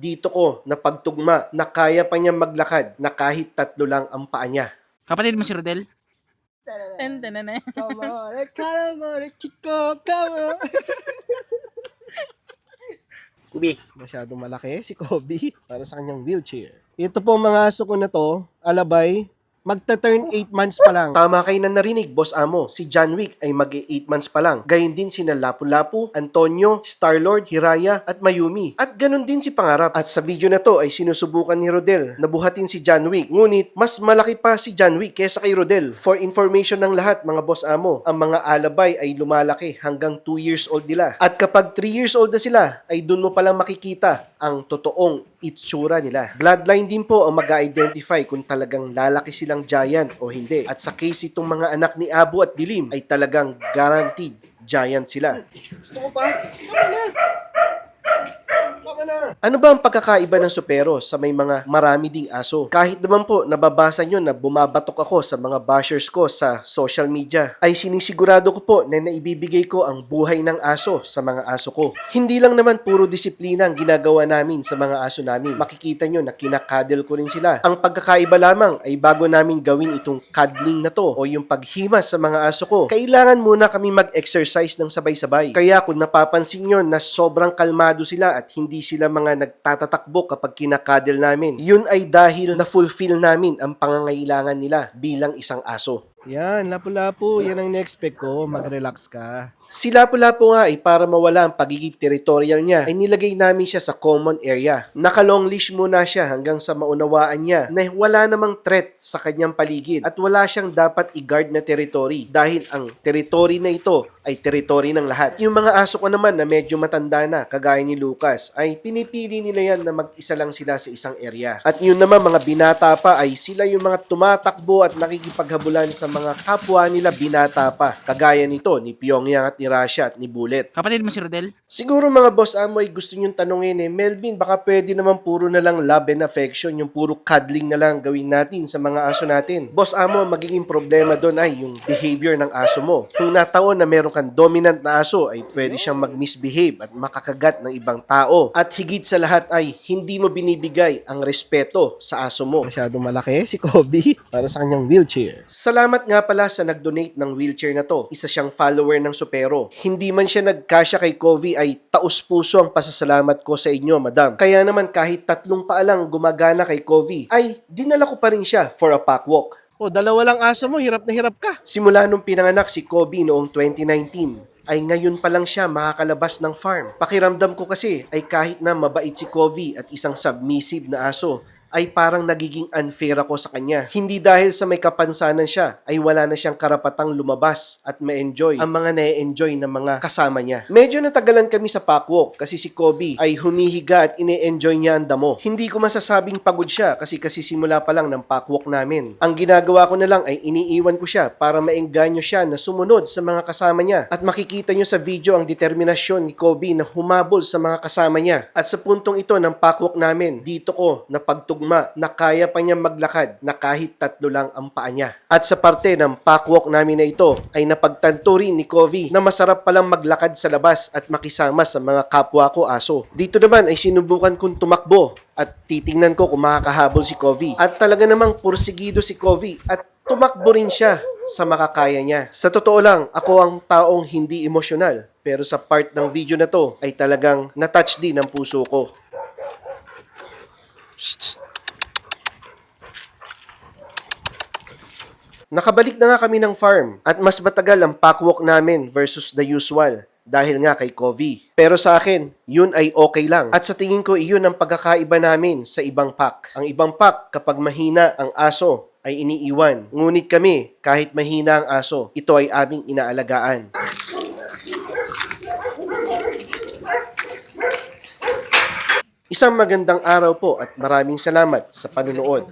dito ko napagtugma na kaya pa niya maglakad na kahit 3 lang ang paa niya. Kapatid mo si Rodel? Kubi. Masyadong malaki si Kobe para sa kanyang wheelchair. Ito po mga aso ko na to, alabay, magta-turn 8 months pa lang. Tama kayo na narinig, Boss Amo. Si John Wick ay mag-8 months pa lang. Gayun din sina Lapu-Lapu, Antonio, Star-Lord, Hiraya, at Mayumi. At ganun din si Pangarap. At sa video na to ay sinusubukan ni Rodel na buhatin si John Wick. Ngunit, mas malaki pa si John Wick kesa kay Rodel. For information ng lahat, mga Boss Amo, ang mga alabay ay lumalaki hanggang 2 years old nila. At kapag 3 years old na sila, ay dun mo palang makikita ang totoong itsura nila. Bloodline din po ang mag-identify kung talagang lalaki silang giant o hindi. At sa case itong mga anak ni Abu at Dilim ay talagang guaranteed giant sila. Gusto ko pa? Ano ba ang pagkakaiba ng supero sa may mga marami ding aso? Kahit naman po nababasa nyo na bumabatok ako sa mga bashers ko sa social media, ay sinisigurado ko po na naibibigay ko ang buhay ng aso sa mga aso ko. Hindi lang naman puro disiplina ang ginagawa namin sa mga aso namin. Makikita nyo na kinakadel ko rin sila. Ang pagkakaiba lamang ay bago namin gawin itong cuddling na to o yung paghimas sa mga aso ko, kailangan muna kami mag-exercise ng sabay-sabay. Kaya kung napapansin nyo na sobrang kalmado sila at hindi sila mga nagtatatakbo kapag kinakadel namin, yun ay dahil na-fulfill namin ang pangangailangan nila bilang isang aso. Yan, Lapu-Lapu, yan ang in-expect ko, mag-relax ka. Si Lapu-Lapu nga ay para mawala ang pagiging territorial niya, ay nilagay namin siya sa common area. Naka-long leash muna siya hanggang sa maunawaan niya na wala namang threat sa kanyang paligid at wala siyang dapat i-guard na territory dahil ang territory na ito ay territory ng lahat. Yung mga aso ko naman na medyo matanda na, kagaya ni Lucas, ay pinipili nila yan na mag-isa lang sila sa isang area. At yun naman mga binata pa ay sila yung mga tumatakbo at nakikipaghabulan sa mga kapwa nila binata pa. Kagaya nito, ni Pyongyang at ni Russia at ni Bullet. Kapatid mo si Rodel? Siguro mga Boss Amo ay gusto nyong tanungin Melvin, baka pwede naman puro na lang love and affection, yung puro cuddling na lang gawin natin sa mga aso natin. Boss Amo, magiging problema doon ay yung behavior ng aso mo. Kung nataon na meron kang dominant na aso, ay pwede siyang mag-misbehave at makakagat ng ibang tao. At higit sa lahat ay hindi mo binibigay ang respeto sa aso mo. Masyadong malaki si Kobe para sa kanyang wheelchair. Salamat nga pala sa nag-donate ng wheelchair na to. Isa siyang follower ng Supero. Hindi man siya nagkasya kay Kobe ay taus-puso ang pasasalamat ko sa inyo, madam. Kaya naman kahit 3 paa lang gumagana kay Kobe, ay dinala ko pa rin siya for a pack walk. O, 2 lang aso mo, hirap na hirap ka. Simula nung pinanganak si Kobe noong 2019, ay ngayon pa lang siya makakalabas ng farm. Pakiramdam ko kasi ay kahit na mabait si Kobe at isang submissive na aso, ay parang nagiging unfair ako sa kanya. Hindi dahil sa may kapansanan siya, ay wala na siyang karapatang lumabas at ma-enjoy ang mga na-enjoy ng mga kasama niya. Medyo natagalan kami sa packwalk kasi si Kobe ay humihiga at ine-enjoy niya ang damo. Hindi ko masasabing pagod siya kasi simula pa lang ng packwalk namin. Ang ginagawa ko na lang ay iniiwan ko siya para maengganyo siya na sumunod sa mga kasama niya. At makikita nyo sa video ang determinasyon ni Kobe na humabol sa mga kasama niya. At sa puntong ito ng packwalk namin, dito ko napagtugma na kaya pa niya maglakad na kahit 3 lang ang paa niya. At sa parte ng packwalk namin na ito ay napagtanto rin ni Kobe na masarap palang maglakad sa labas at makisama sa mga kapwa ko aso. Dito naman ay sinubukan kong tumakbo at titingnan ko kung makakahabol si Kobe. At talaga namang pursigido si Kobe at tumakbo rin siya sa makakaya niya. Sa totoo lang, ako ang taong hindi emosyonal. Pero sa part ng video na to ay talagang na-touch din ang puso ko. Shh. Nakabalik na nga kami ng farm at mas matagal ang packwalk namin versus the usual dahil nga kay Kobe. Pero sa akin, yun ay okay lang. At sa tingin ko, iyon ang pagkakaiba namin sa ibang pack. Ang ibang pack, kapag mahina ang aso, ay iniiwan. Ngunit kami, kahit mahina ang aso, ito ay aming inaalagaan. Isang magandang araw po at maraming salamat sa panunood.